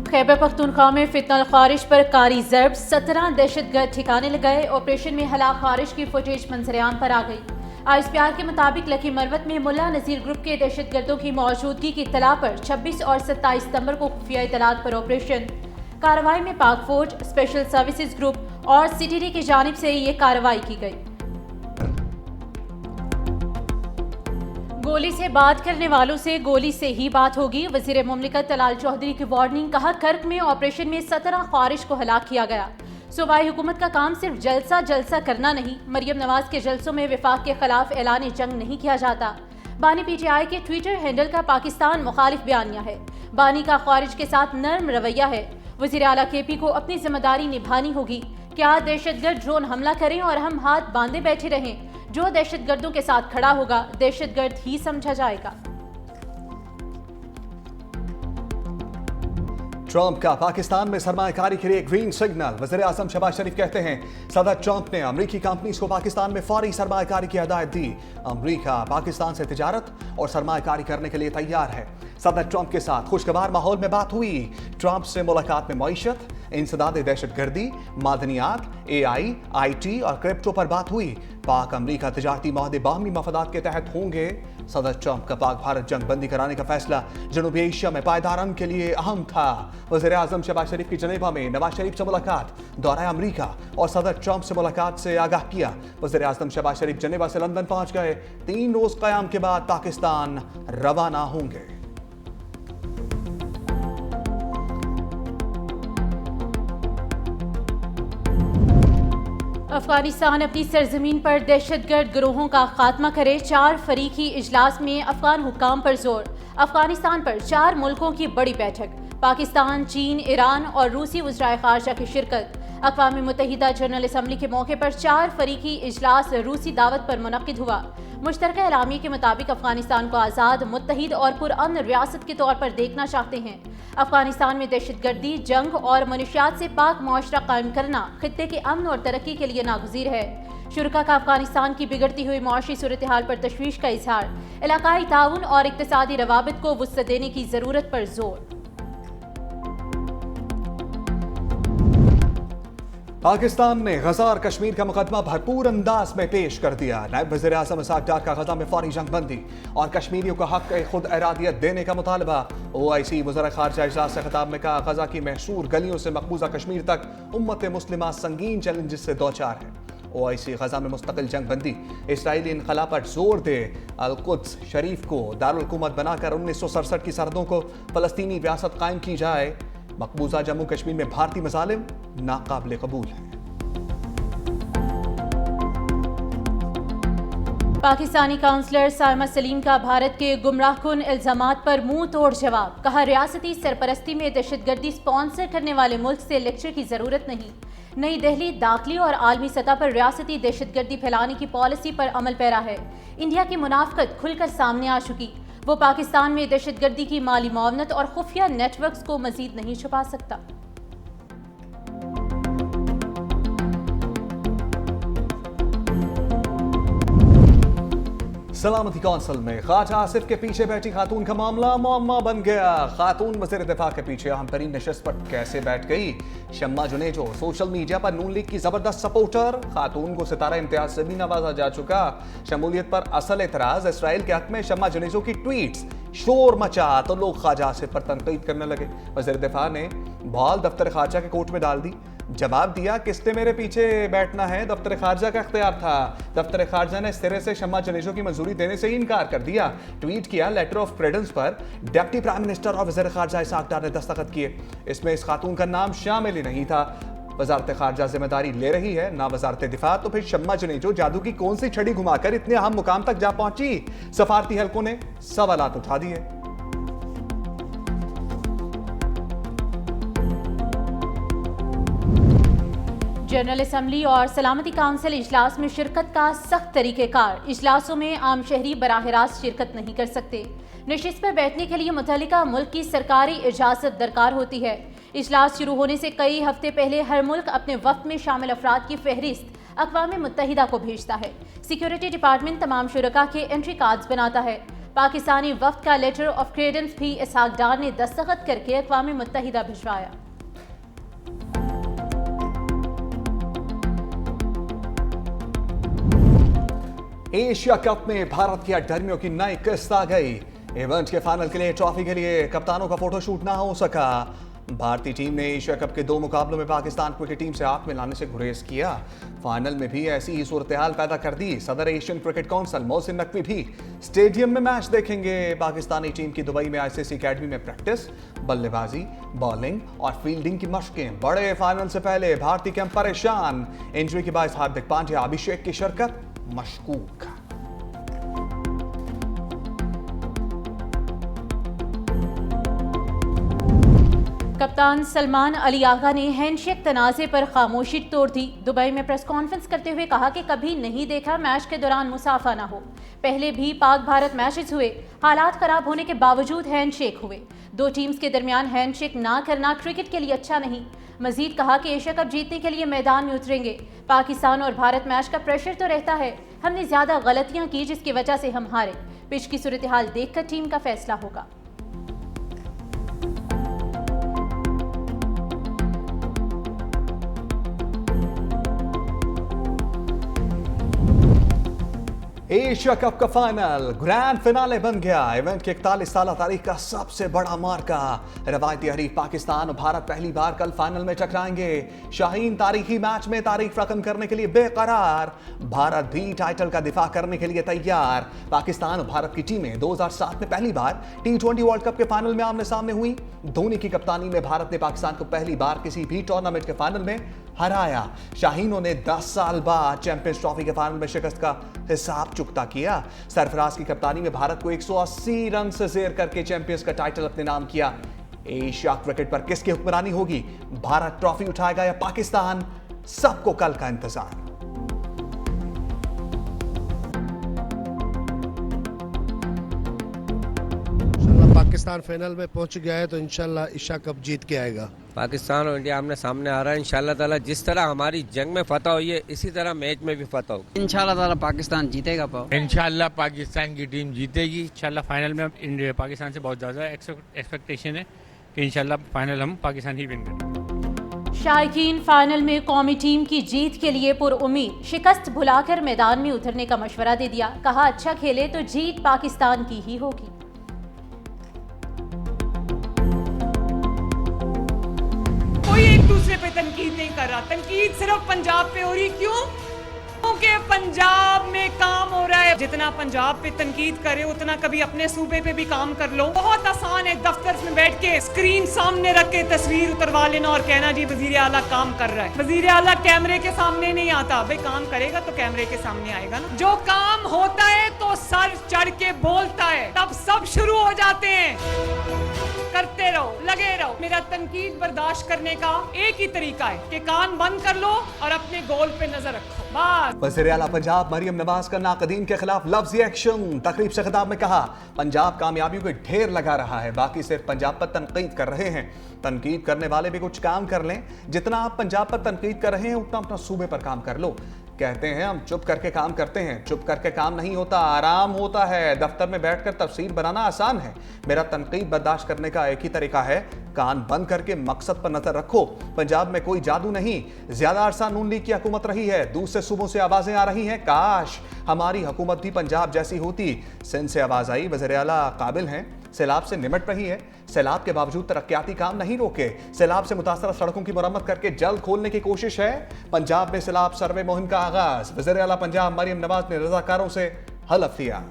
खैबर पख्तूनख्वा में फितनल खारिज पर कारी ज़र्ब, 17 दहशतगर्द ठिकाने लगाए। ऑपरेशन में हलाक खारिज की फुटेज मंजरेआम पर आ गई। ISPR के मुताबिक लकी मरवत में मुल्ला नज़ीर ग्रुप के दहशतगर्दों की मौजूदगी की इत्तला पर 26 और 27 सितंबर को खुफिया इत्तलात पर ऑपरेशन। कार्रवाई में पाक फौज, स्पेशल सर्विसेज ग्रुप और CTD की जानिब से ये कार्रवाई की गई। गोली से बात करने वालों से गोली से ही बात होगी। वजीर मुमलिकत तलाल चौधरी की वार्निंग। कहा, कर्क में ऑपरेशन में 17 खारिज को हलाक किया गया। सूबाई हुकूमत का काम सिर्फ जलसा करना नहीं। मरियम नवाज के जलसों में विफाक के खिलाफ ऐलान जंग नहीं किया जाता। बानी PTI के ट्विटर हैंडल का पाकिस्तान मुखालिफ बयानिया है। बानी का खारिज के साथ नर्म रवैया है। वजीर आला KP को अपनी जिम्मेदारी निभानी होगी। क्या दहशतगर्द ड्रोन हमला करें और हम हाथ बांधे बैठे रहें? जो दहशतगर्दों के साथ खड़ा होगा दहशतगर्द ही समझा जाएगा। ट्रंप का पाकिस्तान में सरमायाकारी के लिए ग्रीन सिग्नल। वज़ीर आज़म शहबाज शरीफ कहते हैं, सदर ट्रंप ने अमरीकी कंपनीज को पाकिस्तान में फौरी सरमायाकारी की हिदायत दी। अमरीका पाकिस्तान से तिजारत और सरमायाकारी करने के लिए तैयार है। सदर ट्रंप के साथ खुशगवार माहौल में बात हुई। ट्रंप से मुलाकात में मईशत, इंसदाद दहशतगर्दी, मादनियात, AI, IT और क्रिप्टो पर बात हुई। पाक अमरीका तिजारती माहदे बाहमी मफादात के तहत होंगे। सदर ट्रंप का पाक भारत जंग बंदी कराने का फैसला जनूबी एशिया में पायदार अमन के लिए अहम था। वज़ीर आज़म शहबाज शरीफ की जनेवा में नवाज शरीफ से मुलाकात, दौरा अमरीका और सदर ट्रंप से मुलाकात से आगाह किया। वज़ीर आज़म शहबाज शरीफ जनेवा से लंदन पहुंच गए। 3 रोज क़याम के बाद पाकिस्तान रवाना होंगे। अफगानिस्तान अपनी सरजमीन पर दहशतगर्द गिरोहों का खात्मा करे। 4 फरीकी इजलास में अफगान हुक्काम पर जोर। अफगानिस्तान पर 4 मुल्कों की बड़ी बैठक। पाकिस्तान, चीन, ईरान और रूसी वज़राए ख़ारजा की शिरकत। अक़वाम मुत्तहिदा जनरल असम्बली के मौके पर 4 फरीकी इजलास रूसी दावत पर मुनक़िद हुआ। मुश्तरका एलामिया के मुताबिक अफगानिस्तान को आज़ाद, मुत्तहिद और पुरअमन रियासत के तौर पर देखना चाहते हैं। अफगानिस्तान में दहशतगर्दी, जंग और मनशियात से पाक मुआशरा कायम करना खित्ते के अमन और तरक्की के लिए नागुज़ीर है। शुरका का अफगानिस्तान की बिगड़ती हुई मुआशी सूरत हाल पर तशवीश का इजहार। इलाकाई ताउन और इक्तिसादी रवाबित को वुसअत देने की ज़रूरत पर जोर। पाकिस्तान ने गजा और कश्मीर का मुकदमा भरपूर अंदाज में पेश कर दिया। नायब वज़ीर आज़म इसाक डार का गजा में फौरी जंग बंदी और कश्मीरियों को हक खुद इरादियत देने का मुतालबा। OIC वज़ीर ख़ारजा इजलास से खिताब में कहा, गजा की महसूर गलियों से मकबूजा कश्मीर तक उम्मत मुस्लिमा संगीन चैलेंजेस से दो चार है। OIC गजा में मुस्तकिल जंग बंदी, इसराइली इनकला पर जोर दे, अल-कुद्स शरीफ को दारुल हुकूमत बनाकर 1967 की सरहदों को फ़लस्तीनी रियासत कायम की जाए। मकबूजा जम्मू कश्मीर में भारतीय मज़ालिम नाकाबिल कबूल है। पाकिस्तानी काउंसलर सारमा सलीम का भारत के गुमराहकुन इल्जामात पर मुंह तोड़ जवाब। कहा, रियासती सरपरस्ती में दहशतगर्दी स्पॉन्सर करने वाले मुल्क से लेक्चर की जरूरत नहीं। नई दिल्ली दाखिली और आलमी सतह पर रियासती दहशतगर्दी फैलाने की पॉलिसी पर अमल पैरा है। इंडिया की मुनाफकत खुलकर सामने आ चुकी। वो पाकिस्तान में दहशतगर्दी की माली मुआवनत और खुफिया नेटवर्क्स को मजीद नहीं छुपा सकता। सलामती कौंसिल में ख्वाजा आसिफ के पीछे बैठी खातून का मामला मुअम्मा बन गया। खातून वज़ीर दिफा के पीछे अहम तरीन नशस्त पर कैसे बैठ गई? शम्मा जुनेजो सोशल मीडिया पर नून लीग की जबरदस्त सपोर्टर। खातून को सितारा इम्तियाज से भी नवाजा जा चुका। शमूलियत पर असल एतराज इसराइल के हक में शम्मा जुनेजो की ट्वीट्स शोर मचा तो लोग ख्वाजा आसिफ पर तनकीद करने लगे। वज़ीर दिफा ने बॉल दफ्तर खारजा के कोर्ट में डाल दी। जवाब दिया, किसने मेरे पीछे बैठना है? दफ्तर खारजा का इख्तियार था। दफ्तर खारजा ने सिरे से शम्मा जुनेजो की मंजूरी देने से ही इनकार कर दिया। ट्वीट किया, लेटर ऑफ क्रेडेंस पर डिप्टी प्राइम मिनिस्टर और वज़ीर खारजा इसाक डार ने दस्तखत किए। इसमें इस खातून का नाम शामिल ही नहीं था। वजारत खारजा जिम्मेदारी ले रही है, ना वजारत दिफा। तो फिर शम्मा जुनेजो जादू की कौन सी छड़ी घुमाकर इतने अहम मुकाम तक जा पहुंची? सफारती हलकों ने सवालात उठा दिए। जनरल असम्बली और सलामती काउंसिल इजलास में शिरकत का सख्त तरीक़ेकार। इजलासों में आम शहरी बराह रास्त शिरकत नहीं कर सकते। नशिस्त पर बैठने के लिए मुतल्लिका मुल्क की सरकारी इजाज़त दरकार होती है। इजलास शुरू होने से कई हफ्ते पहले हर मुल्क अपने वक्त में शामिल अफराद की फहरिस्त अक़वाम मुत्तहिदा को भेजता है। सिक्योरिटी डिपार्टमेंट तमाम शुरका के एंट्री कार्ड्स बनाता है। पाकिस्तानी वफ्द का लेटर ऑफ क्रेडेंस भी इसहाक डार ने दस्तखत करके अक़वाम मुत्तहिदा भिजवाया। एशिया कप में भारत की अठधर्मियों की नई किस्त आ गई। इवेंट के फाइनल के लिए ट्रॉफी के लिए कप्तानों का फोटोशूट ना हो सका। भारतीय टीम ने एशिया कप के 2 मुकाबलों में पाकिस्तान क्रिकेट टीम से हाथ मिलाने से गुरेज किया। फाइनल में भी ऐसी ही सूरत हाल पैदा कर दी। सदर Asian cricket council Mohsin Naqvi भी स्टेडियम में मैच देखेंगे। पाकिस्तानी टीम की दुबई में आईसीसी अकेडमी में प्रैक्टिस, बल्लेबाजी, बॉलिंग और फील्डिंग की मशकें। बड़े फाइनल से पहले भारतीय कैंप परेशान। इंजरी के बाद हार्दिक पांड्या, अभिषेक की शिरकत मशकूक। कप्तान सलमान अली आगा ने हैंडशेक तनाज़े पर खामोशी तोड़ दी। दुबई में प्रेस कॉन्फ्रेंस करते हुए कहा कि कभी नहीं देखा मैच के दौरान मुसाफा ना हो। पहले भी पाक भारत मैचेस हुए, हालात खराब होने के बावजूद हैंडशेक हुए। 2 टीम्स के दरमियान हैंडशेक ना करना क्रिकेट के लिए अच्छा नहीं। मजीद कहा कि एशिया कप जीतने के लिए मैदान में उतरेंगे। पाकिस्तान और भारत मैच का प्रेशर तो रहता है, हमने ज्यादा गलतियां की जिसकी वजह से हम हारे। पिच की सूरत हाल देखकर टीम का फैसला होगा। एशिया कप का फाइनल ग्रैंड फिनाले बन गया। इवेंट की 41 साल तारीख का सबसे बड़ा मार्का। रवायती हरीफ पाकिस्तान और भारत पहली बार कल फाइनल में टकराएंगे। शाहीन तारीखी मैच में तारीख रकम करने के लिए बेकरार। भारत भी टाइटल का दिफा करने के लिए तैयार। पाकिस्तान और भारत की टीमें 2007 में पहली बार T20 वर्ल्ड कप के फाइनल में आमने सामने हुई। धोनी की कप्तानी में भारत ने पाकिस्तान को पहली बार किसी भी टूर्नामेंट के फाइनल में हराया। शाहीनों ने 10 साल बाद चैंपियंस ट्रॉफी के फाइनल में शिकस्त का हिसाब चुकता किया। सरफराज की कप्तानी में भारत को 180 रन से जेर करके चैंपियंस का टाइटल अपने नाम किया। एशिया क्रिकेट पर किसकी हुक्मरानी होगी? भारत ट्रॉफी उठाएगा या पाकिस्तान? सबको कल का इंतजार। पाकिस्तान फाइनल में पहुंच गया है तो इंशाल्लाह एशिया कप जीत के आएगा। पाकिस्तान और इंडिया आमने सामने आ रहा है। इंशाल्लाह ताला जिस तरह हमारी जंग में फतह हुई है इसी तरह मैच में भी फतह होगी। इंशाल्लाह ताला पाकिस्तान जीतेगा। इंशाल्लाह पाकिस्तान की टीम जीतेगी। इंशाल्लाह फाइनल में इंडिया पाकिस्तान से बहुत ज़्यादा एक्सपेक्टेशन है कि इंशाल्लाह फाइनल हम पाकिस्तान ही विन करेंगे। शायकीन फाइनल में कौमी टीम की जीत के लिए पुरउम्मीद। शिकस्त भुलाकर मैदान में उतरने का मशवरा दे दिया। कहा अच्छा खेले तो जीत पाकिस्तान की ही होगी। कोई एक दूसरे पे तनकीद नहीं कर रहा। तनकीद सिर्फ पंजाब पे हो रही। क्यों? क्योंकि पंजाब में काम हो रहा है। जितना पंजाब पे तनकीद करे उतना कभी अपने सूबे पे भी काम कर लो। बहुत आसान है दफ्तर में बैठ के स्क्रीन सामने रख के तस्वीर उतरवा लेना और कहना जी वजीर आला काम कर रहा है। वजीर आला कैमरे के सामने नहीं आता। भाई काम करेगा तो कैमरे के सामने आएगा ना। जो काम होता है तो सर चढ़ के बोलता है, तब सब शुरू हो जाते हैं। करते रहो, लगे रहो। मेरा तनकीद बर्दाश्त करने का एक ही तरीका है कि कान बंद कर लो और अपने गोल पे नजर रखो। बस। वज़ीर आला पंजाब मरियम नवाज का नाक़दीन के खिलाफ लफ्ज़ी एक्शन। तकरीब से खिताब में कहा पंजाब कामयाबियों के ढेर लगा रहा है, बाकी सिर्फ पंजाब पर तनकीद कर रहे हैं। तनकीद करने वाले भी कुछ काम कर लें। जितना आप पंजाब पर तनकीद कर रहे हैं उतना अपना सूबे पर काम कर लो। कहते हैं हम चुप करके काम करते हैं, चुप करके काम नहीं होता, आराम होता है। दफ्तर में बैठकर तफसीर बनाना आसान है। मेरा तनकीद बर्दाश्त करने का एक ही तरीका है, कान बंद करके मकसद पर नजर रखो। पंजाब में कोई जादू नहीं। ज्यादा अरसा नून लीग की हुकूमत रही है, दूसरे सूबों से आवाजें आ रही हैं, काश हमारी हुकूमत भी पंजाब जैसी होती। सिंध से आवाज आई, वज़ीर आला काबिल हैं, सैलाब से निमट रही है। सैलाब के बावजूद तरक्याती काम नहीं रोके। सैलाब से मुतासरा सड़कों की मरम्मत करके जल्द खोलने की कोशिश है। पंजाब में सैलाब सर्वे मुहिम का आगाज। वज़ीर आला पंजाब मरियम नवाज ने रजाकारों से हलफ लिया।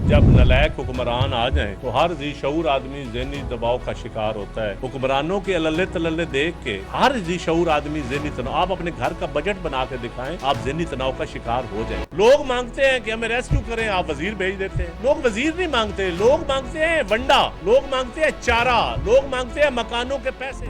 जब नलायक हुक्मरान आ जाएं तो हर जी शऊर आदमी ज़हनी दबाव का शिकार होता है। हुक्मरानों के अल्ले तल्ले देख के हर जी शऊर आदमी ज़हनी तनाव। आप अपने घर का बजट बना के दिखाएं, आप ज़हनी तनाव का शिकार हो जाएं। लोग मांगते हैं कि हमें रेस्क्यू करें, आप वजीर भेज देते हैं। लोग वजीर नहीं मांगते, लोग मांगते हैं वंडा, लोग मांगते हैं चारा, लोग मांगते हैं मकानों के पैसे।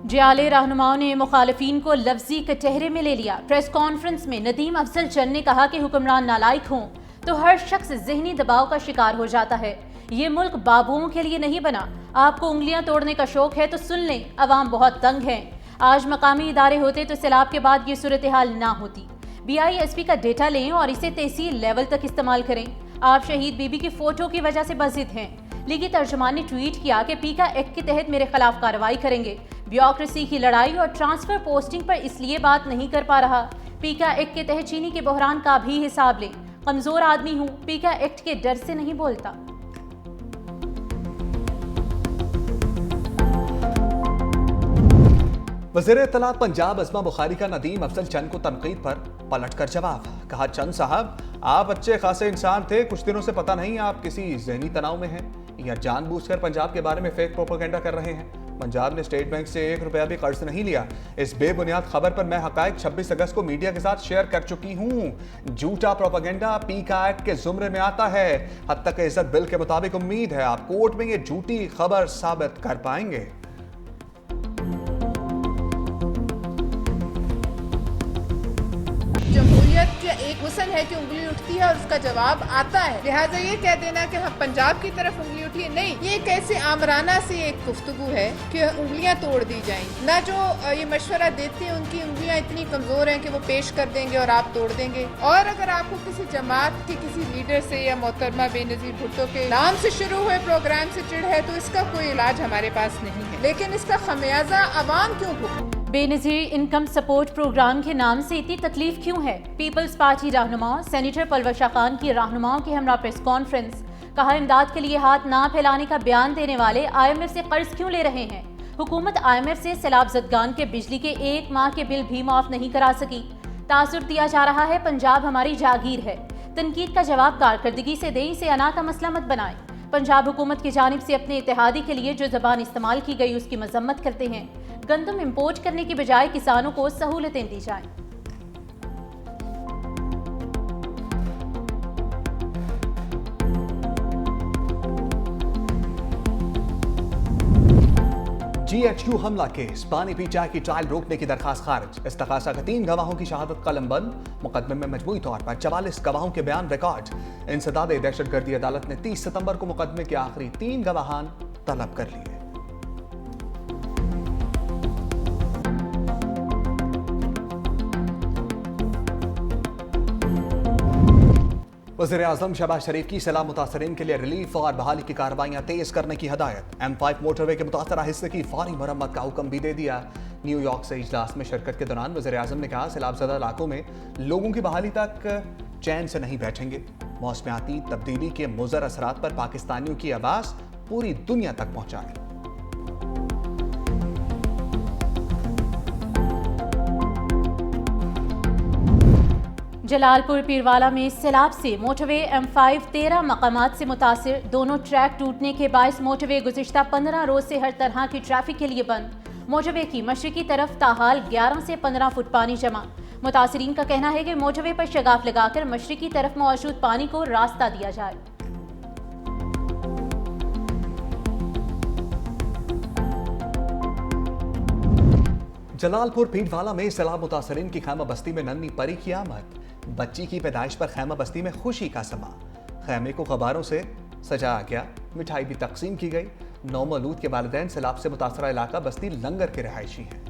जियाले रहनुमाओं ने मुखालिफिन को लफ्जी कटहरे में ले लिया। प्रेस कॉन्फ्रेंस में नदीम अफजल चंद ने कहा कि हुक्मरान नालायक हों तो हर शख्स जहनी दबाव का शिकार हो जाता है। ये मुल्क बाबुओं के लिए नहीं बना। आपको उंगलियां तोड़ने का शौक है तो सुन लें, अवाम बहुत तंग है। आज मकामी इदारे होते तो सैलाब के बाद ये सूरत हाल ना होती। BISP का डेटा लें और इसे तहसील लेवल तक इस्तेमाल करें। आप शहीद बीबी की फोटो की वजह से बज़िद हैं। लीगी तर्जुमान ने ट्वीट किया कि पीका एक्ट के तहत मेरे खिलाफ कार्रवाई करेंगे। ब्यूरोक्रेसी की लड़ाई और ट्रांसफर पोस्टिंग पर इसलिए बात नहीं कर पा रहा। पीका एक्ट के तहत चीनी के बहरान का भी हिसाब लें। कमजोर आदमी हूँ, पीका एक्ट के डर से नहीं बोलता। वज़ीर इत्तलात पंजाब अस्मा बुखारी का नदीम अफजल चंद को तनकीद पर पलटकर जवाब। कहा, चंद साहब आप अच्छे खासे इंसान थे, कुछ दिनों से पता नहीं आप किसी जहनी तनाव में हैं या जानबूझकर पंजाब के बारे में फेक प्रोपेगेंडा कर रहे हैं। पंजाब ने स्टेट बैंक से 1 रुपया भी कर्ज नहीं लिया। इस बेबुनियाद खबर पर मैं हकायक 26 अगस्त को मीडिया के साथ शेयर कर चुकी हूँ। झूठा प्रोपेगेंडा पीका एक्ट के जुमरे में आता है। हद तक इज्जत बिल के मुताबिक उम्मीद है आप कोर्ट में ये झूठी खबर साबित कर पाएंगे। जमहूरियत का एक हुस्न है कि उंगली उठती है और उसका जवाब आता है। लिहाजा ये कह देना कि हम पंजाब की तरफ उंगली उठी, नहीं, ये कैसे आमराना से एक गुफ्तगू है कि उंगलियां तोड़ दी जाएं। ना जो ये मशवरा देते हैं उनकी उंगलियां इतनी कमजोर हैं कि वो पेश कर देंगे और आप तोड़ देंगे। और अगर आपको किसी जमात के किसी लीडर से या मोहतरमा बेनज़ीर भुट्टो के नाम से शुरू हुए प्रोग्राम से चिढ़ है तो इसका कोई इलाज हमारे पास नहीं है, लेकिन इसका खमियाजा अवाम क्यों भुगते? बेनज़ीर इनकम सपोर्ट प्रोग्राम के नाम से इतनी तकलीफ क्यों है? पीपल्स पार्टी रहनुमा सेनेटर पलवशा खान की रहनुमाओं की हमरा प्रेस कॉन्फ्रेंस। कहा, इमदाद के लिए हाथ ना फैलाने का बयान देने वाले IMF से कर्ज क्यों ले रहे हैं? हुकूमत IMF से सैलाब ज़दगान के बिजली के 1 माह के बिल भी माफ नहीं करा सकी। तासुर दिया जा रहा है पंजाब हमारी जागीर है। तनकीद का जवाब कारकर्दगी से दें, इसे अना का मसला मत बनाएं। पंजाब हुकूमत की जानिब से अपने इत्तेहादी के लिए जो ज़बान इस्तेमाल की गई उसकी मजम्मत करते हैं। गंदम इंपोर्ट करने की बजाय किसानों को सहूलतें दी जाएं। GHQ हमला केस, पानी पी चाय की ट्रायल रोकने की दरखास्त खारिज। इस्तगासा के 3 गवाहों की शहादत कलमबंद। मुकदमे में मजमूई तौर पर 44 गवाहों के बयान रिकॉर्ड। इंसदाद दहशतगर्दी अदालत ने 30 सितंबर को मुकदमे के आखिरी 3 गवाहान तलब कर लिए। वज़ीर आज़म शहबाज शरीफ की सलाह मुतासरीन के लिए रिलीफ और बहाली की कार्रवाइयाँ तेज करने की हदायत। M5 मोटरवे के मुतासरा हिस्से की फौरी मरम्मत का हुक्म भी दे दिया। न्यूयॉर्क से इजलास में शिरकत के दौरान वज़ीर आज़म ने कहा, सैलाबज़दा इलाकों में लोगों की बहाली तक चैन से नहीं बैठेंगे। मौसमियाती तब्दीली के मुज़र असरात पर पाकिस्तानियों की आवाज़ पूरी दुनिया तक पहुँचाएं। जलालपुर पीरवाला में सैलाब से मोटरवे M5 13 मकामात से मुतासिर। दोनों ट्रैक टूटने के बायस मोटरवे गुज़िश्ता 15 रोज से हर तरह की ट्रैफिक के लिए बंद। मोटरवे की मशरकी तरफ ताहाल 11 से 15 फुट पानी जमा। मुतासिरीन का कहना है कि मोटरवे पर शगाफ लगाकर मशरकी तरफ मौजूद पानी को रास्ता दिया जाए। जलालपुर पीरवाला में सैलाब मुतासरीन की खैमा बस्ती में नन्ही परी की आमद। बच्ची की पैदाइश पर खैमा बस्ती में खुशी का समा। खैमे को गुब्बारों से सजाया गया, मिठाई भी तकसीम की गई। नौमौलूद के वालिदैन सैलाब से मुतासरा इलाका बस्ती लंगर के रहायशी हैं।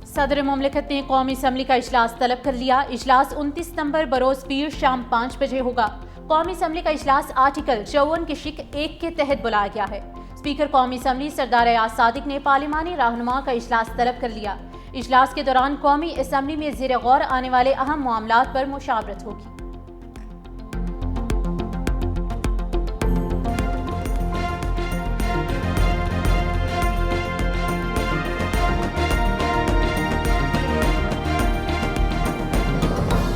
सदर मुमलिकत ने कौमी असम्बली का इजलास तलब कर लिया। इजलास 29 सितंबर बरोज पीर शाम 5 बजे होगा। कौमी असम्बली का इजलास आर्टिकल 54 के शिक 1 के तहत बुलाया गया है। स्पीकर कौमी असम्बली सरदार अयाज सादिक ने पार्लिमानी रहनुमा का इजलास तलब कर लिया। इजलास के दौरान कौमी असम्बली में ज़ेर गौर आने वाले अहम मामलात पर मुशावरत होगी।